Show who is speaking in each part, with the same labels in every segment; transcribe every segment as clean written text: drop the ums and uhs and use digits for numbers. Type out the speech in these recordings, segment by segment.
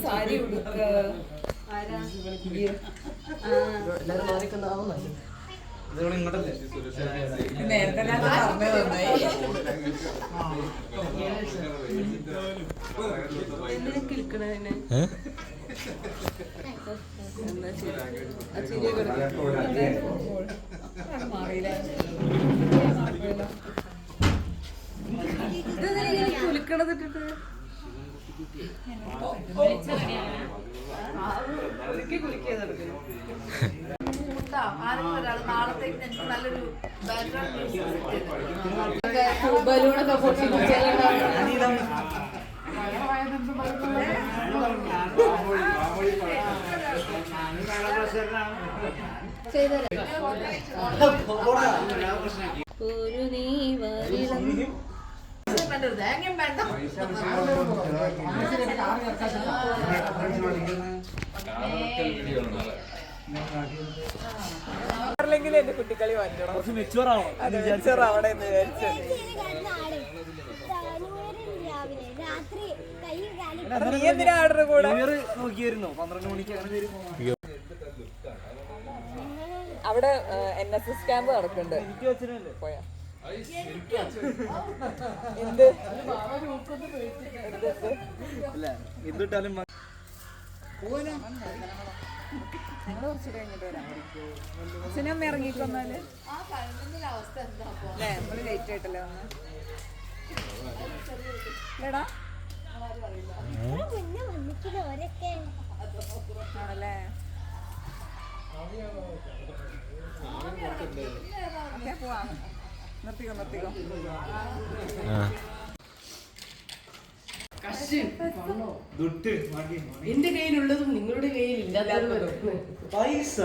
Speaker 1: സാരി ഉടുക്ക നേരത്തെ ഞാൻ പറഞ്ഞു തന്നായി എന്തിനൊക്കെ ഇരിക്കണതിന് മാറിയില്ല ഇതെന്തിനാ കുലിക്കണതിട്ടിട്ട് നാളത്തേക്ക് ഞങ്ങൾക്ക് നല്ലൊരു ബലൂണൊക്കെ പൊട്ടി ഒരു നീ വരിളം എന്റെ കുട്ടിക്കളി മാറ്റണം എന്ന് വിചാരിച്ചു നീ എന്തിനാ ആർഡർ കൂടെ നോക്കിയായിരുന്നോ 12 മണിക്ക് അവിടെ NSS ക്യാമ്പ് നടക്കുന്നുണ്ട് പോയാ എന്തിട്ടാലും കുറച്ച് കഴിഞ്ഞിട്ട് വരാം അച്ഛനമ്മ ഇറങ്ങിക്കൊന്നാല് അല്ലേ നമ്മള് ലേറ്റ് ആയിട്ടല്ലേ വന്ന് ടാ ആണല്ലേ പോവാം നിർത്തിക്കോ
Speaker 2: എന്റെ കയ്യിലുള്ളതും നിങ്ങളുടെ കയ്യിൽ ഇല്ലാത്തതും
Speaker 1: പൈസ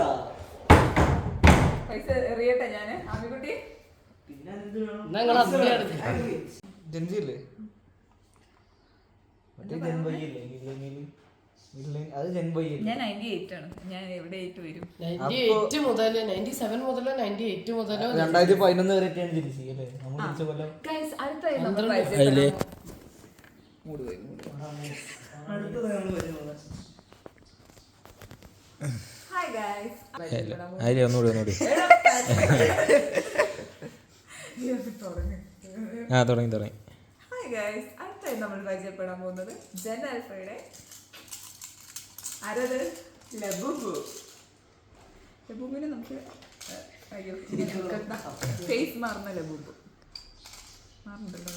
Speaker 1: എറിയട്ടെ ഞാന് ആമിക്കുട്ടി
Speaker 3: ജൻസിയല്ലേ അത്
Speaker 1: ഞാൻ 98 ആണ്. ഞാൻ എവിടെ 8 വരും?
Speaker 2: 98 മുതൽ 97 മുതലോ 98 മുതലോ
Speaker 3: 2011 വരെയൊക്കെയാണ് ജനിച്ചത് അല്ലേ? നമ്മൾ ജനിച്ച കൊല്ലം.
Speaker 1: ഗയ്സ് അടുത്തായി നമ്മൾ പരിചയപ്പെടാം. മൂഡ് പോയി. Hi guys.
Speaker 3: ആയില്ലേ ഒന്നുകൂടി. തുടങ്ങി.
Speaker 1: Hi guys. അടുത്തായി നമ്മൾ പരിചയപ്പെടാൻ പോകുന്നത് ജെൻ ആൽഫയുടെ ആരത് ലബൂബിനെ നമുക്ക് അയ്യോ ഫേസ് മാറുന്ന ലബൂബ് മാറുന്നുണ്ടല്ലോ.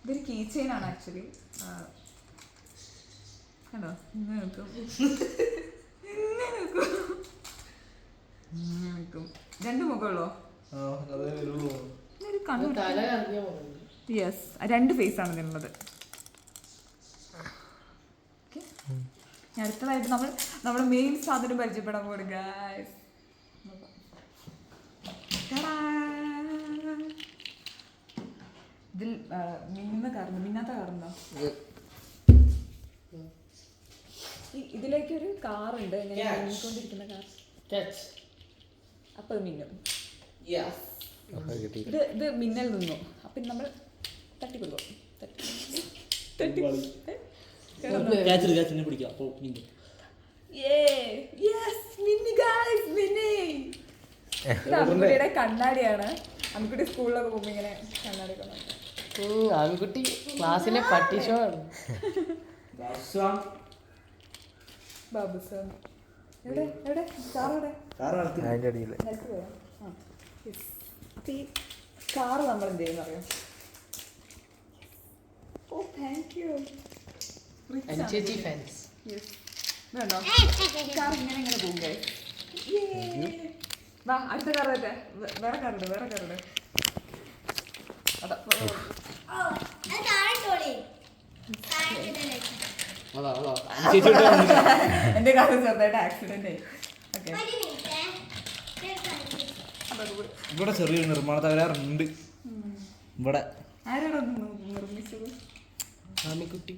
Speaker 1: ഇതൊരു കീ ചെയിൻ ആണ് ആക്ച്വലി. കണ്ടോ ഇങ്ങനെ നിൽക്കും. 2 മുഖമുള്ളോ? യെസ് 2 ഫേസ് ആണ് ഇതിനുള്ളത്. അടുത്തതായിട്ട് നമ്മൾ മെയിൻ സാധനം പരിചയപ്പെടാൻ പോകും ഗൈസ്. ഇതിൽ മിന്നാത്ത കാറുണ്ടോ? ഇതിലേക്കൊരു കാറുണ്ട് മിന്നിക്കൊണ്ടിരിക്കുന്ന കാർ. അപ്പൊ മിന്നും. ഇത് മിന്നൽ നിന്നു. അപ്പൊ നമ്മൾ തട്ടിക്കൊടുക്കും. അമ്മിക്കുട്ടിയുടെ കണ്ണാടിയാണ്. അമ്മിക്കുട്ടി സ്കൂളിലൊക്കെ പോകുമ്പോ ഇങ്ങനെ കണ്ണാടി
Speaker 2: ആൺകുട്ടി ക്ലാസ്സിലെ പട്ടിഷോ ആണ്.
Speaker 1: ബാബുസാ എവിടെ കാറ് നമ്മൾ എന്ത് ചെയ്യുന്ന അറിയാം. ഓ താങ്ക് യു. വേണ്ടോ? കാർ ഇങ്ങനെ പോകും. വാ അടുത്ത കാർ പറ്റേ. വേറെ കാറുണ്ട്. എന്റെ കാർ ചെറുതായിട്ട് ആക്സിഡന്റ് ആയി.
Speaker 3: ഇവിടെ ചെറിയൊരു നിർമ്മാണ തകരാറുണ്ട്. ഇവിടെ
Speaker 1: ആരാണ് നിർമ്മിച്ചത്?
Speaker 2: ആമിക്കുട്ടി.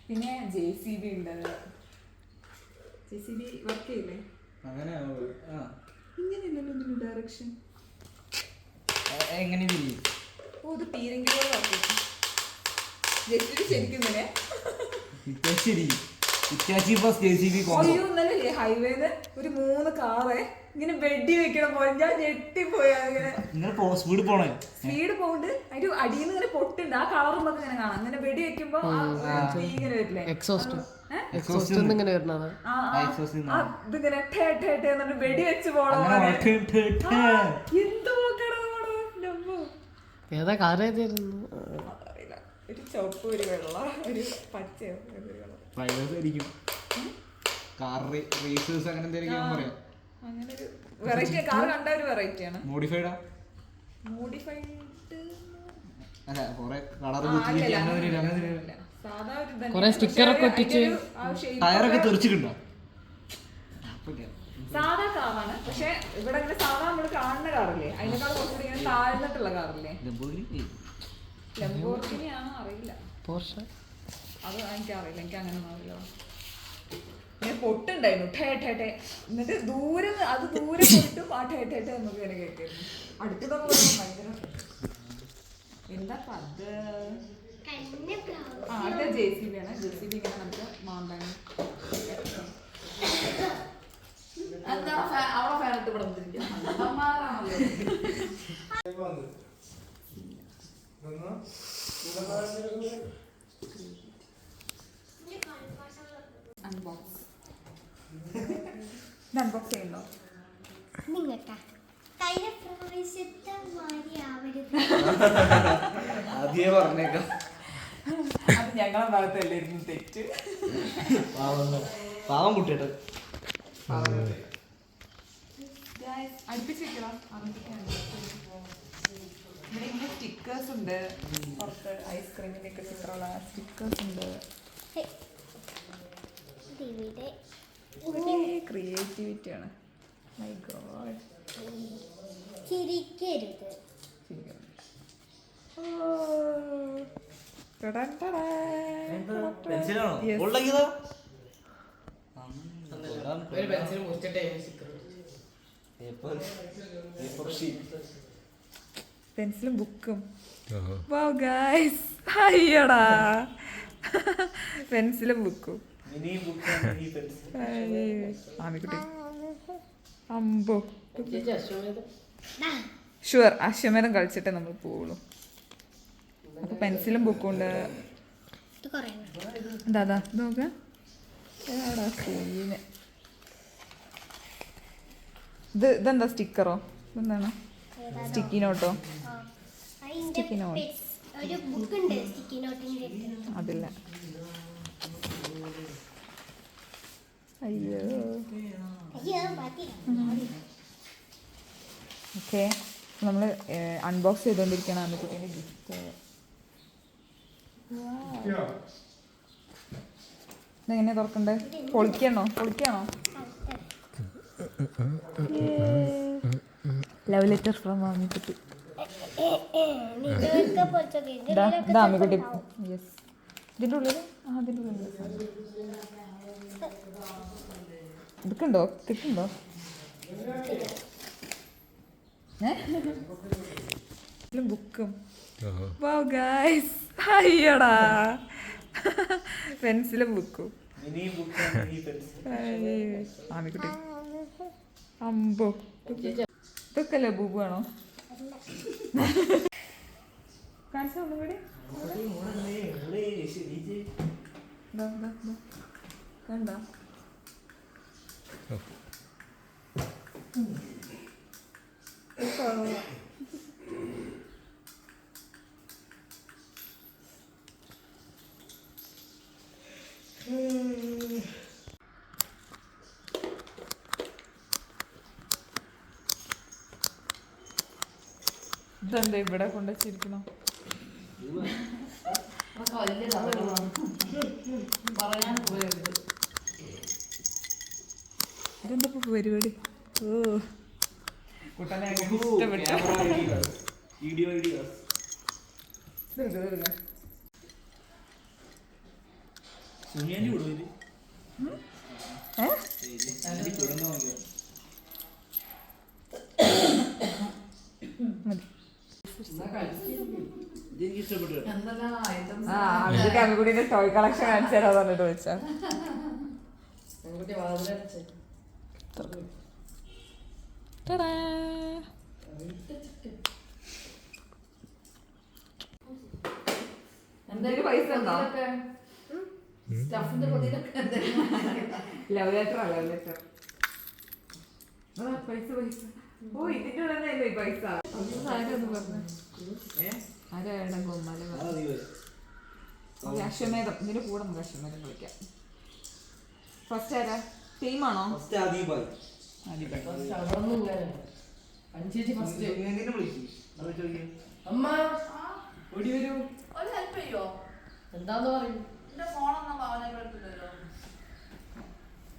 Speaker 1: പിന്നെ JCB ഉണ്ട്. JCB വർക്ക് ചെയ്യില്ലേ?
Speaker 3: അങ്ങനെ
Speaker 1: ഇങ്ങനെയല്ലല്ലോ ഇതിന്റെ ഡയറക്ഷൻ.
Speaker 3: എങ്ങനെ തിരിയും?
Speaker 1: ഓ ഇത് പീരെങ്കിലും ശരിക്കും ഇങ്ങനെ. അയ്യോ ഇന്നലെ ഹൈവേന്ന് ഒരു 3 കാറ് ഇങ്ങനെ വെടി വെക്കണം പോലെ ഞാൻ ഞെട്ടിപ്പോയി. അങ്ങനെ
Speaker 3: സ്പീഡ് പോണേ,
Speaker 1: സ്പീഡ് പോണ്ട് അതിന്റെ അടിയിൽ നിന്ന് ഇങ്ങനെ പൊട്ടുണ്ട്. ആ കളർ നമുക്ക് ഇങ്ങനെ കാണാം. അങ്ങനെ വെടി വെക്കുമ്പോ ഇങ്ങനെ വരില്ലേ
Speaker 2: എക്സോസ്റ്റ് ഇങ്ങനെ വരുന്നത്.
Speaker 1: ഇതിങ്ങനെ വെടി വെച്ച് പോണോ. എന്തോ
Speaker 2: ഏതാ കാറായിരുന്നു?
Speaker 1: അറിയില്ല. ഒരു ചുവപ്പ്, ഒരു വെള്ള, ഒരു പച്ചയോ അങ്ങനെ ഒരു വെറൈറ്റി. കാർ കണ്ട ഒരു വെറൈറ്റി ആണ്. മോഡിഫൈഡ് സാധാ ഒരു
Speaker 2: സ്റ്റിക്കറൊക്കെ ഒട്ടിച്ച്
Speaker 3: ടയറൊക്കെ തെറിച്ചിട്ടുണ്ടോ?
Speaker 1: സാധാ കാറാണ്. പക്ഷെ ഇവിടെ ഇങ്ങനെ സാധാ നമ്മള് കാണുന്ന കാറില്ലേ അതിനേക്കാൾ കുറച്ചുകൂടി ഇങ്ങനെ താഴ്ന്നിട്ടുള്ള കാറില്ലേ. ലംബോർഗിനി ആണോ അറിയില്ല. അത് എനിക്കറിയില്ല. എനിക്ക് അങ്ങനെ ഒന്നും അറിയില്ല. ഇങ്ങനെ പൊട്ടുണ്ടായിരുന്നു ഠേ ഠേ ഠേ. എന്നിട്ട് ദൂരെ പോയിട്ടും ആ ഠേ ഠേ ഠേ നമുക്ക് ഇങ്ങനെ കേൾക്കായിരുന്നു. അടുത്ത് നമുക്ക് ഭയങ്കര എന്താ അത്. അടുത്ത JCB ആണ്. JCB ഇങ്ങനെ നമുക്ക് മാന്താൻ. എന്താ അവിടെ ഫാനിട്ട് ഇവിടെ വന്നിരിക്കുക. അൺബോക്സ് ചെയ്യുന്നോ? അത് ഞങ്ങളെ ഭാഗത്തല്ലായിരുന്നു തെറ്റ്.
Speaker 3: പാവം കുട്ടിയുടെ
Speaker 1: അടുപ്പിച്ച് വെക്കണം. ഇവിടെ ഇങ്ങനെ സ്റ്റിക്കേഴ്സ് ഉണ്ട്. പുറത്ത് ഐസ്ക്രീമിന്റെ ഒക്കെ ചിത്രമുള്ള സ്റ്റിക്കേഴ്സ് ഉണ്ട്. ക്രിയേറ്റിവിറ്റി ആണ്. My God. പെൻസിലും ബുക്കും. വൗ ഗൈസ്, അയ്യടാ പെൻസിലും ബുക്കും. ആമിക്കുട്ടി അമ്പോ ഷുവർ അശ്വമേധം കളിച്ചിട്ടേ നമ്മൾ പോവുള്ളൂ. അപ്പൊ പെൻസിലും ബുക്കും ഉണ്ട്. എന്താ നോക്ക സീന്. ഇതെന്താ സ്റ്റിക്കറോ? എന്താണ്? സ്റ്റിക്കി നോട്ടോ? സ്റ്റിക്കി നോട്ട് അതില്ല. അയ്യോ ഓക്കെ. നമ്മൾ അൺബോക്സ് ചെയ്തുകൊണ്ടിരിക്കുകയാണ് അമ്മക്കുട്ടീൻ്റെ ഗിഫ്റ്റ്. ഇതെങ്ങനെയാ തുറക്കണ്ടേ? പൊളിക്കണോ? Love letter from Ammikutty. ഇതാ അമ്മിക്കുട്ടി. യെസ്. ഇതിൻ്റെ ഉള്ളിൽ അതിൻ്റെ ഉള്ളിൽ എടുക്കണ്ടോ? കിട്ടുണ്ടോ? ബുക്കും. വൗ ഗൈസ്, അയ്യടാ പെൻസിലും ബുക്കും. ആമിക്കുട്ടി അമ്പോ. ഇതൊക്കെ അല്ലേ ബൂബു ആണോ? കാണിച്ചോ ഒന്നും കൂടി. കണ്ടോ? ഇതെന്താ ഇവിടെ കൊണ്ടുവച്ചിരിക്കണോ? ഇതെന്താ പരിപാടി? ഓ കുട്ടനെ ഇഷ്ടപ്പെട്ടു.
Speaker 3: ഇഷ്ടപ്പെട്ടു.
Speaker 2: എന്തെല്ലാം items
Speaker 1: ആ അമ്മക്ക് അമ്മക്കുട്ടിന്റെ ടോയ് കളക്ഷൻ കാണിച്ചു തരാന്ന് പറഞ്ഞിട്ട് വിളിച്ചാ.
Speaker 2: പെൺകുട്ടി വാതിലടച്ച്.
Speaker 1: ടാടാ.
Speaker 2: എന്തായാലും
Speaker 1: പൈസ ഉണ്ടോ?
Speaker 2: സ്റ്റഫിന്റെ പൊതിയിലൊക്കെ എന്തായാലും
Speaker 1: ലവ് ലെറ്റർ പൈസ പൈസ. ഓ ഇതിന്റെ ഉള്ളിൽ തന്നെ ഈ പൈസ. ആരൊന്നും പറഞ്ഞു ആരാണ് ഗോമാല അശ്വമേധം. ഇതിന്റെ കൂടെ നമുക്ക് അശ്വമേധം കളിക്കാം. ഫസ്റ്റ് ആരാ? ടീമാണോ?
Speaker 3: ഫസ്റ്റ് ആദിബായ്.
Speaker 2: ഫസ്റ്റ് അവിടുന്ന് ഇങ്ങനെ. അഞ്ചേച്ചി ഫസ്റ്റ്.
Speaker 3: എന്തിനെ വിളിക്കും? അത് ചോദിക്കും.
Speaker 2: അമ്മ
Speaker 3: ഓടി വരൂ.
Speaker 4: ഒരു ഹെൽപ്പ് ചെയ്യോ?
Speaker 2: എന്താന്ന് പറയും?
Speaker 4: എന്റെ ഫോണൊന്നും അവനെ എടുത്തില്ലല്ലോ.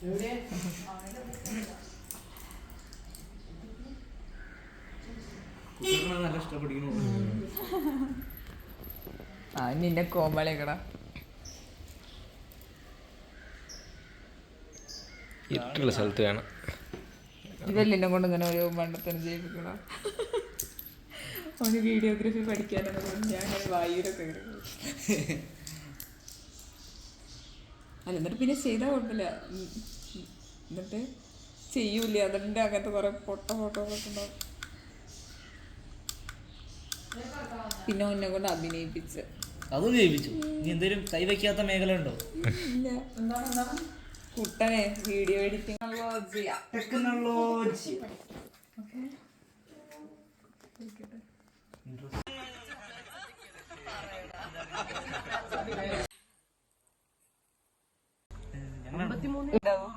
Speaker 2: എവിടെ?
Speaker 3: കുട്ടികളെ നല്ല ഇഷ്ടപ്പെടിക്കുന്നു.
Speaker 1: ആ നിന്റെ കോമളിക്കടാ.
Speaker 5: ഇരുട്ടുള്ള സ്ഥലത്ത് വേണം.
Speaker 1: ഇതല്ലേ കൊണ്ട് ഇങ്ങനെ ഒരു മണ്ടത്തിന് ചെയ്യിപ്പിക്കണോ? അവന് വീഡിയോഗ്രാഫി പഠിക്കാനൊക്കെ ഞാൻ അങ്ങനെ വായൂരൊക്കെ അല്ല എന്നിട്ട് പിന്നെ ചെയ്താൽ കുഴപ്പമില്ല. എന്നിട്ട് ചെയ്യൂല അതിൻ്റെ അങ്ങനത്തെ കുറെ ഫോട്ടോസ് ഉണ്ടാവും. പിന്നെ ഒന്നെ കൊണ്ട് അഭിനയിപ്പിച്ച്
Speaker 3: അതും ജയിപ്പിച്ചു. നീ എന്തേലും കൈവയ്ക്കാത്ത മേഖല ഉണ്ടോ?
Speaker 1: ഇല്ല. എന്താണ് കുട്ടനെ വീഡിയോ എഡിറ്റിംഗ്
Speaker 3: ടെക്നോളജി.
Speaker 2: ഉണ്ടാവും.